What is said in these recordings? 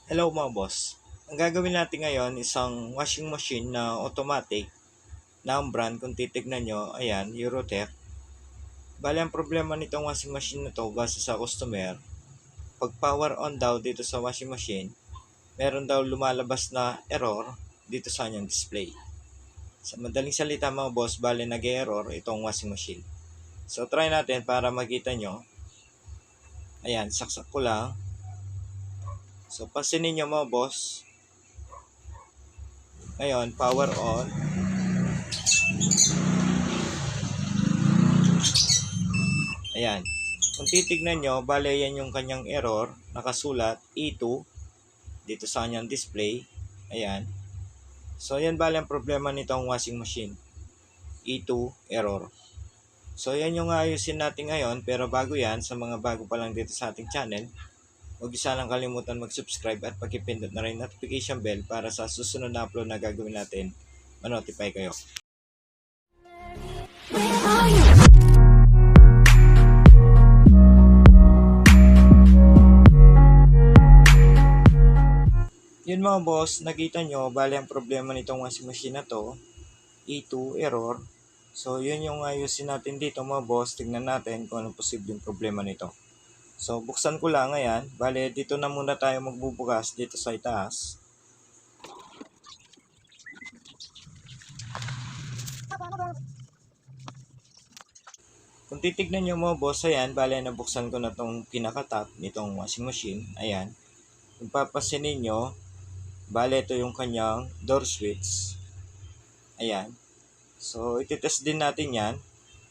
Hello mga boss. Ang gagawin natin ngayon isang washing machine na automatic na ang brand kung titignan nyo, ayan, Eurotech. Bale ang problema nitong washing machine na to base sa customer, pag power on daw dito sa washing machine, meron daw lumalabas na error dito sa kanyang display. Sa madaling salita mga boss, bale nag-error itong washing machine. So try natin para makita nyo. Ayan, saksak ko lang. So pansinin nyo mga boss. Ngayon, power on. Ayan. Kung titignan nyo, bale yan yung kanyang error. Nakasulat E2 dito sa kanyang display. Ayan. So, yan bale ang problema nitong washing machine. E2 error. So, yan yung ayusin natin ngayon. Pero bago yan, sa mga bago pa lang dito sa ating channel, huwag sanang kalimutan mag-subscribe at pakipindot na rin notification bell para sa susunod na upload na gagawin natin, ma-notify kayo. Yun mga boss, nakita nyo, bali ang problema nitong washing machine na to, E2 error. So yun yung ayusin natin dito mga boss, tignan natin kung anong posibleng problema nito. So buksan ko lang, ayan, bali dito na muna tayo magbubukas dito sa itaas. Kung titignan nyo mga boss, ayan, bali nabuksan ko na tong pinaka-top nitong washing machine, ayan. Kung papasinin nyo, bali ito yung kanyang door switch. Ayan. So, ititest din natin yan.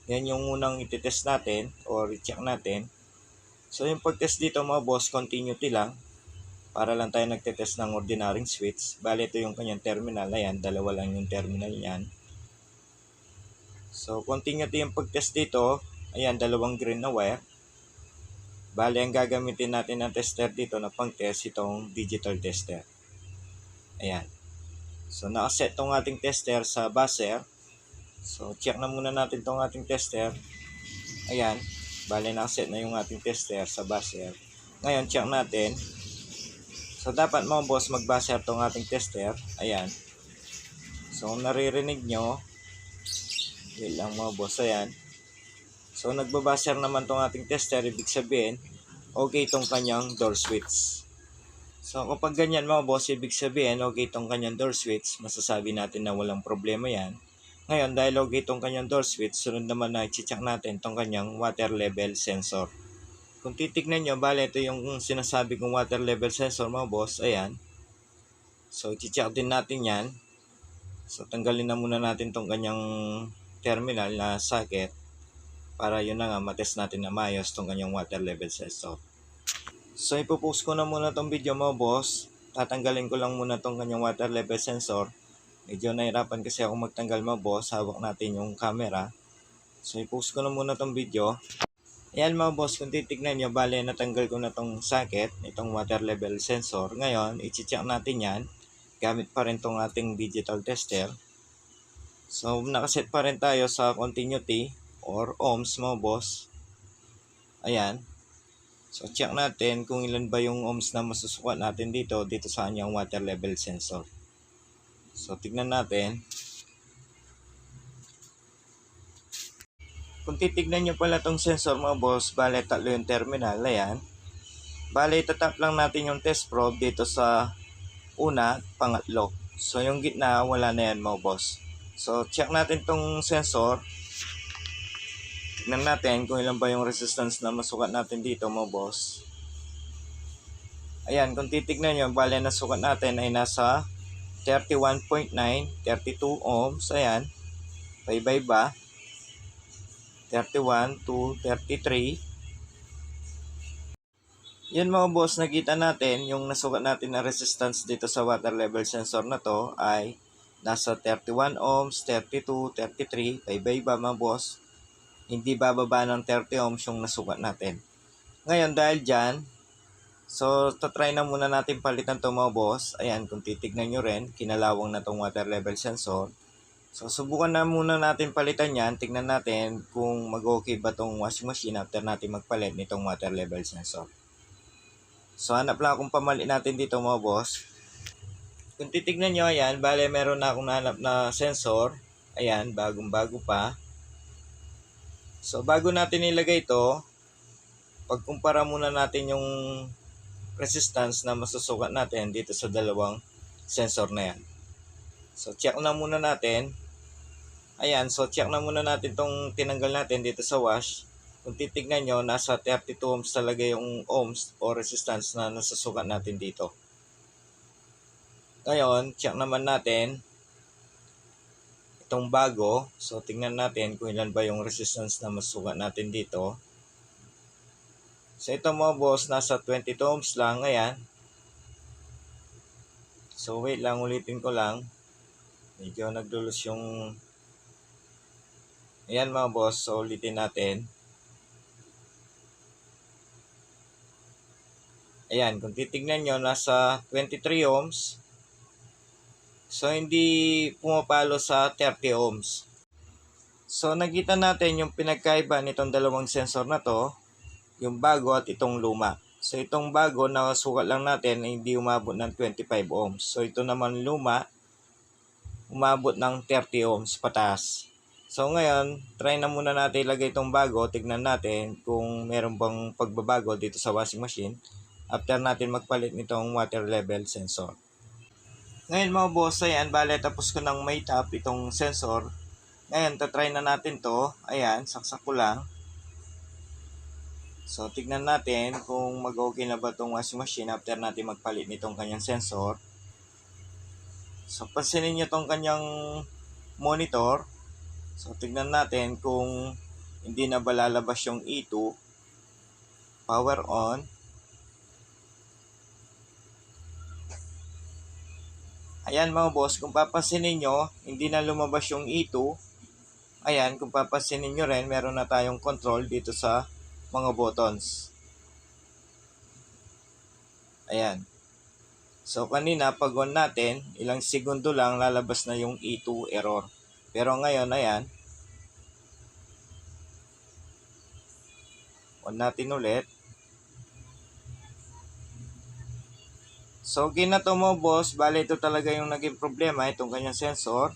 Yan yung unang ititest natin or i-check natin. So, yung pag-test dito mga boss, continuity lang. Para lang tayo nagtitest ng ordinaryong switch. Bali, ito yung kanyang terminal. Ayan, dalawa lang yung terminal yan. So, continuity yung pag-test dito. Ayan, dalawang green na wire. Bali, ang gagamitin natin ng tester dito na pang-test itong digital tester. Ayan. So, nakaset tong ating tester sa buzzer. So, check na muna natin tong ating tester. Ayan. Bale, nakaset na yung ating tester sa buzzer. Ngayon, check natin. So, dapat mga boss mag-buzzer tong ating tester. Ayan. So, naririnig nyo. Wait lang mga boss. Ayan. So, nagbabuzzer naman tong ating tester. Ibig sabihin, okay itong kanyang door switch. So, kapag ganyan mga boss, ibig sabihin, okay itong kanyang door switch. Masasabi natin na walang problema yan. Ngayon, dahil okay itong kanyang door switch, sunod naman na i-check natin itong kanyang water level sensor. Kung titignan nyo, bale ito yung sinasabi kong water level sensor mga boss. Ayan. So, i-check din natin yan. So, tanggalin na muna natin itong kanyang terminal na socket para yun na nga, matest natin na maayos itong kanyang water level sensor. So, ipopost ko na muna itong video mga boss. Tatanggalin ko lang muna itong kanyang water level sensor. Medyo nahirapan kasi ako magtanggal mga boss. Hawak natin yung camera. So, i-post ko na muna itong video. Ayan mga boss, kung titignan nyo, bale natanggal ko na itong socket, itong water level sensor. Ngayon, i-check natin yan. Gamit pa rin itong ating digital tester. So, nakaset pa rin tayo sa continuity or ohms mga boss. Ayan. So, check natin kung ilan ba yung ohms na masusukat natin dito sa kanyang water level sensor. So, tignan natin. Kung titignan nyo pala itong sensor mga boss, bale tatlo yung terminal. Ayan. Bale, itatap lang natin yung test probe dito sa una at pangatlo. So, yung gitna, wala na yan mga boss. So, check natin itong sensor. Tignan natin kung ilan ba yung resistance na masukat natin dito mga boss. Ayan, kung titignan nyo, bale nasukat natin ay nasa 31.9, 32 ohms. Ayan, iba-iba. 31 to 33. Yan mga boss, nakita natin yung nasukat natin na resistance dito sa water level sensor na to ay nasa 31 ohms, 32, 33, iba-iba mga boss. Hindi bababa ng 30 ohms yung nasukat natin. Ngayon dahil dyan, so tatry na muna natin palitan to mga boss. Ayan, kung titignan nyo rin, kinalawang na tong water level sensor. So, subukan na muna natin palitan yan. Tignan natin kung mag-okay ba tong washing machine after natin magpalit nitong water level sensor. So hanap lang akong pamali natin dito mga boss. Kung titignan nyo, ayan, bale meron na akong nahanap na sensor. Ayan, bagong bago pa. So bago natin ilagay ito, pagkumpara muna natin yung resistance na masusukat natin dito sa dalawang sensor na yan. So check na muna natin. Ayan, so check na muna natin tong tinanggal natin dito sa wash. Kung titignan nyo, nasa 32 ohms talaga yung ohms o resistance na nasusukat natin dito. Ngayon, check naman natin itong bago. So tingnan natin kung ilan ba yung resistance na masusukat natin dito. So ito mga boss, nasa 22 ohms lang. Ayan. So wait lang, ulitin ko lang. Medyo nagdulos yung... Ayan mga boss, so ulitin natin. Ayan, kung titignan nyo, nasa 23 ohms. So hindi pumapalo sa 30 ohms. So nakita natin yung pinagkaiba nitong dalawang sensor na to, yung bago at itong luma. So itong bago na sukat lang natin hindi umabot ng 25 ohms. So ito naman luma, umabot ng 30 ohms pataas. So ngayon, try na muna natin ilagay itong bago. Tignan natin kung meron bang pagbabago dito sa washing machine after natin magpalit nitong water level sensor. Ngayon mga boss, ayan, bale tapos ko nang may tap itong sensor. Ngayon, tatry na natin to. Ayan, saksak ko lang. So, tignan natin kung mag-okay na ba itong washing machine after natin magpalit nitong kanyang sensor. So, pansinin nyo itong kanyang monitor. So, tignan natin kung hindi na ba lalabas yung E2. Power on. Ayan mga boss, kung papansinin nyo, hindi na lumabas yung E2. Ayan, kung papansinin nyo rin, meron na tayong control dito sa mga buttons. Ayan. So, kanina, pag on natin, ilang segundo lang, lalabas na yung E2 error. Pero ngayon, ayan. On natin ulit. So, okay na to mo boss. Bale, ito talaga yung naging problema, itong kanyang sensor.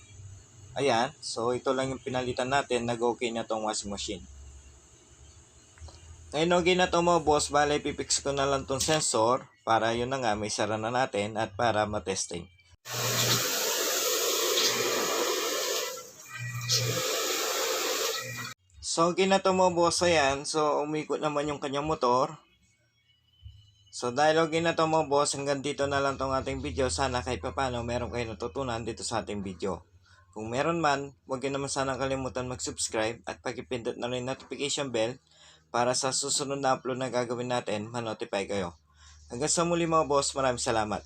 Ayan. So, ito lang yung pinalitan natin. Nag-okay na tong washing machine. Ngayon, okay na to mo boss. Bale, pipix ko na lang tong sensor para yun na nga, may sara na natin at para matesting. So, okay na to mo boss. Ayan. So, umikot naman yung kanyang motor. So dahil okay na to mga boss, hanggang dito na lang tong ating video. Sana kahit papano meron kayo natutunan dito sa ating video. Kung meron man, huwag nyo naman sana kalimutan mag-subscribe at pag-ipindot na rin notification bell para sa susunod na upload na gagawin natin, ma-notify kayo. Hanggang sa muli mga boss, maraming salamat.